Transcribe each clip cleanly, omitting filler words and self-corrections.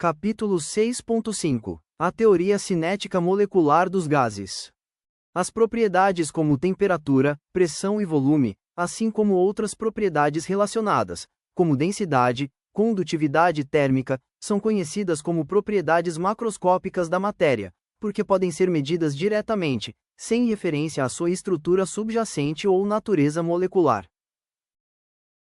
Capítulo 6.5 A teoria cinética molecular dos gases. As propriedades como temperatura, pressão e volume, assim como outras propriedades relacionadas, como densidade, condutividade térmica, são conhecidas como propriedades macroscópicas da matéria, porque podem ser medidas diretamente, sem referência à sua estrutura subjacente ou natureza molecular.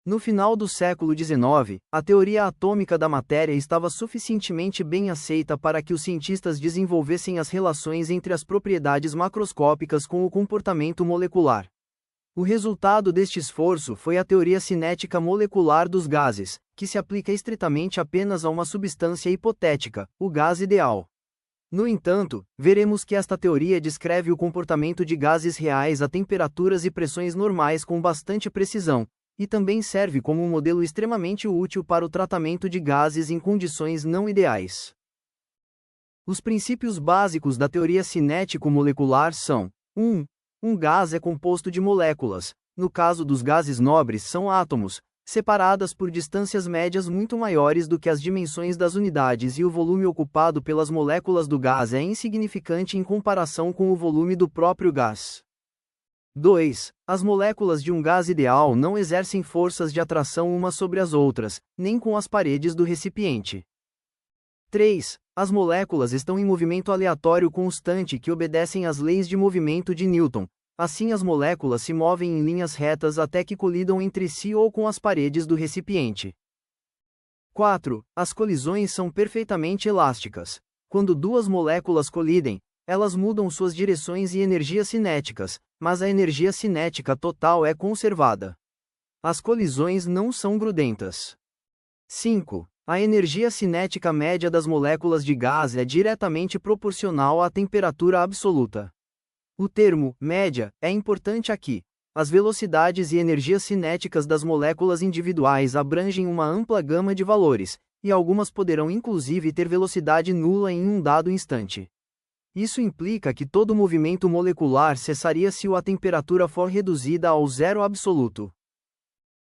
No final do século XIX, a teoria atômica da matéria estava suficientemente bem aceita para que os cientistas desenvolvessem as relações entre as propriedades macroscópicas com o comportamento molecular. O resultado deste esforço foi a teoria cinética molecular dos gases, que se aplica estritamente apenas a uma substância hipotética, o gás ideal. No entanto, veremos que esta teoria descreve o comportamento de gases reais a temperaturas e pressões normais com bastante precisão, e também serve como um modelo extremamente útil para o tratamento de gases em condições não ideais. Os princípios básicos da teoria cinético-molecular são: 1. Um gás é composto de moléculas, no caso dos gases nobres são átomos, separadas por distâncias médias muito maiores do que as dimensões das unidades e o volume ocupado pelas moléculas do gás é insignificante em comparação com o volume do próprio gás. 2. As moléculas de um gás ideal não exercem forças de atração umas sobre as outras, nem com as paredes do recipiente. 3. As moléculas estão em movimento aleatório constante que obedecem às leis de movimento de Newton. Assim as moléculas se movem em linhas retas até que colidam entre si ou com as paredes do recipiente. 4. As colisões são perfeitamente elásticas. Quando duas moléculas colidem, elas mudam suas direções e energias cinéticas, mas a energia cinética total é conservada. As colisões não são grudentas. 5. A energia cinética média das moléculas de gás é diretamente proporcional à temperatura absoluta. O termo média é importante aqui. As velocidades e energias cinéticas das moléculas individuais abrangem uma ampla gama de valores, e algumas poderão inclusive ter velocidade nula em um dado instante. Isso implica que todo movimento molecular cessaria se a temperatura for reduzida ao zero absoluto.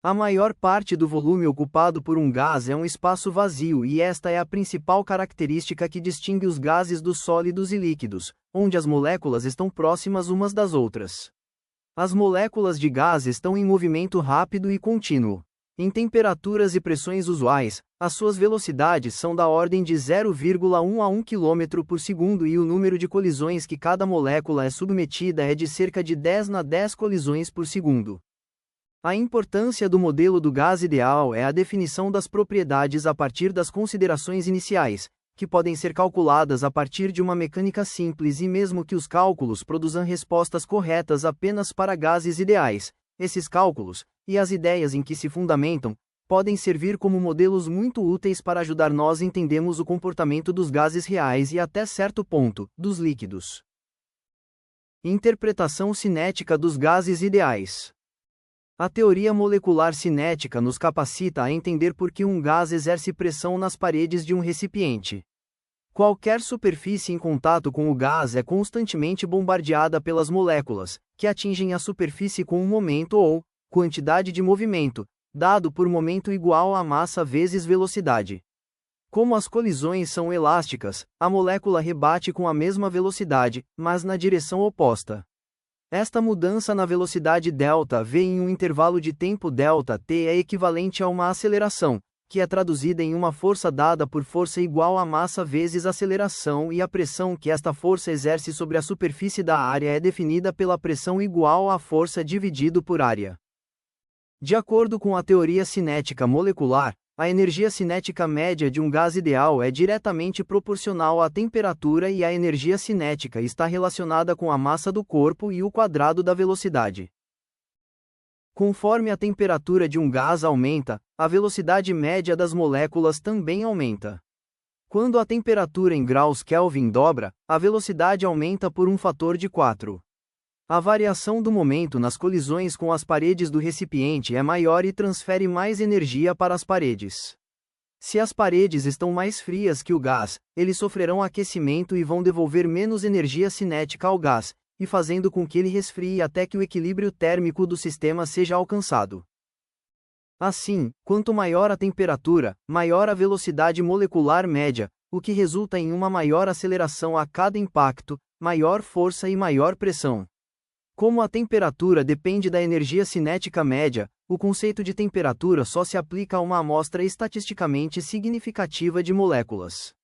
A maior parte do volume ocupado por um gás é um espaço vazio e esta é a principal característica que distingue os gases dos sólidos e líquidos, onde as moléculas estão próximas umas das outras. As moléculas de gás estão em movimento rápido e contínuo. Em temperaturas e pressões usuais, as suas velocidades são da ordem de 0,1 a 1 km por segundo e o número de colisões que cada molécula é submetida é de cerca de 10 na 10 colisões por segundo. A importância do modelo do gás ideal é a definição das propriedades a partir das considerações iniciais, que podem ser calculadas a partir de uma mecânica simples e mesmo que os cálculos produzam respostas corretas apenas para gases ideais, esses cálculos, e as ideias em que se fundamentam, podem servir como modelos muito úteis para ajudar nós a entendermos o comportamento dos gases reais e até certo ponto, dos líquidos. Interpretação cinética dos gases ideais. A teoria molecular cinética nos capacita a entender por que um gás exerce pressão nas paredes de um recipiente. Qualquer superfície em contato com o gás é constantemente bombardeada pelas moléculas, que atingem a superfície com um momento ou quantidade de movimento, dado por momento igual a massa vezes velocidade. Como as colisões são elásticas, a molécula rebate com a mesma velocidade, mas na direção oposta. Esta mudança na velocidade ΔV em um intervalo de tempo ΔT é equivalente a uma aceleração, que é traduzida em uma força dada por força igual a massa vezes aceleração e a pressão que esta força exerce sobre a superfície da área é definida pela pressão igual à força dividido por área. De acordo com a teoria cinética molecular, a energia cinética média de um gás ideal é diretamente proporcional à temperatura e a energia cinética está relacionada com a massa do corpo e o quadrado da velocidade. Conforme a temperatura de um gás aumenta, a velocidade média das moléculas também aumenta. Quando a temperatura em graus Kelvin dobra, a velocidade aumenta por um fator de 4. A variação do momento nas colisões com as paredes do recipiente é maior e transfere mais energia para as paredes. Se as paredes estão mais frias que o gás, eles sofrerão aquecimento e vão devolver menos energia cinética ao gás, e fazendo com que ele resfrie até que o equilíbrio térmico do sistema seja alcançado. Assim, quanto maior a temperatura, maior a velocidade molecular média, o que resulta em uma maior aceleração a cada impacto, maior força e maior pressão. Como a temperatura depende da energia cinética média, o conceito de temperatura só se aplica a uma amostra estatisticamente significativa de moléculas.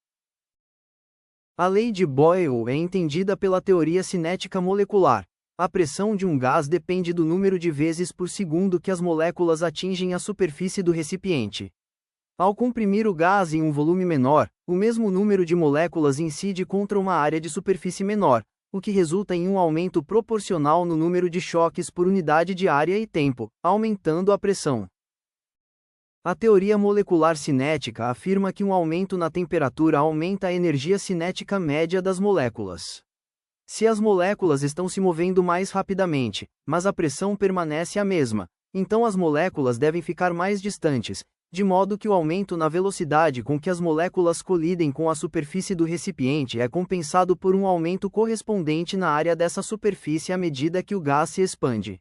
A lei de Boyle é entendida pela teoria cinética molecular. A pressão de um gás depende do número de vezes por segundo que as moléculas atingem a superfície do recipiente. Ao comprimir o gás em um volume menor, o mesmo número de moléculas incide contra uma área de superfície menor, o que resulta em um aumento proporcional no número de choques por unidade de área e tempo, aumentando a pressão. A teoria molecular cinética afirma que um aumento na temperatura aumenta a energia cinética média das moléculas. Se as moléculas estão se movendo mais rapidamente, mas a pressão permanece a mesma, então as moléculas devem ficar mais distantes, de modo que o aumento na velocidade com que as moléculas colidem com a superfície do recipiente é compensado por um aumento correspondente na área dessa superfície à medida que o gás se expande.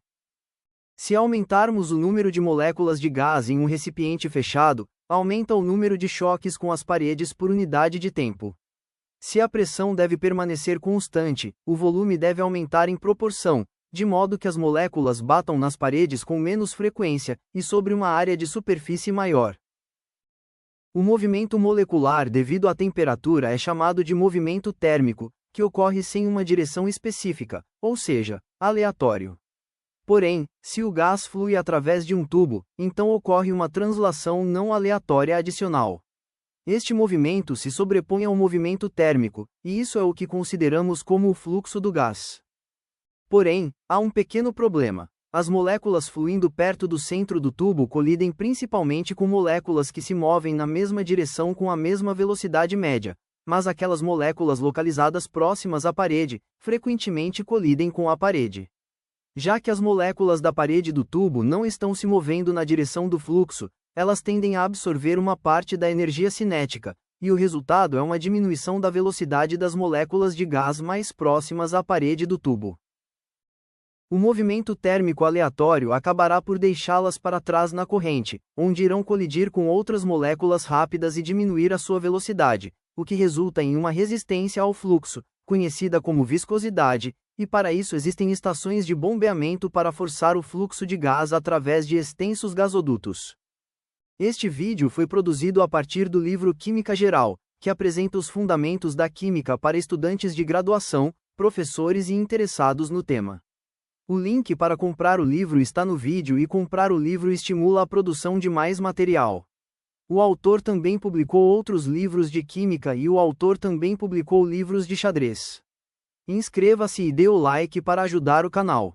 Se aumentarmos o número de moléculas de gás em um recipiente fechado, aumenta o número de choques com as paredes por unidade de tempo. Se a pressão deve permanecer constante, o volume deve aumentar em proporção, de modo que as moléculas batam nas paredes com menos frequência, e sobre uma área de superfície maior. O movimento molecular devido à temperatura é chamado de movimento térmico, que ocorre sem uma direção específica, ou seja, aleatório. Porém, se o gás flui através de um tubo, então ocorre uma translação não aleatória adicional. Este movimento se sobrepõe ao movimento térmico, e isso é o que consideramos como o fluxo do gás. Porém, há um pequeno problema. As moléculas fluindo perto do centro do tubo colidem principalmente com moléculas que se movem na mesma direção com a mesma velocidade média, mas aquelas moléculas localizadas próximas à parede, frequentemente colidem com a parede. Já que as moléculas da parede do tubo não estão se movendo na direção do fluxo, elas tendem a absorver uma parte da energia cinética, e o resultado é uma diminuição da velocidade das moléculas de gás mais próximas à parede do tubo. O movimento térmico aleatório acabará por deixá-las para trás na corrente, onde irão colidir com outras moléculas rápidas e diminuir a sua velocidade, o que resulta em uma resistência ao fluxo, conhecida como viscosidade, e para isso existem estações de bombeamento para forçar o fluxo de gás através de extensos gasodutos. Este vídeo foi produzido a partir do livro Química Geral, que apresenta os fundamentos da química para estudantes de graduação, professores e interessados no tema. O link para comprar o livro está no vídeo e comprar o livro estimula a produção de mais material. O autor também publicou outros livros de química e o autor também publicou livros de xadrez. Inscreva-se e dê o like para ajudar o canal.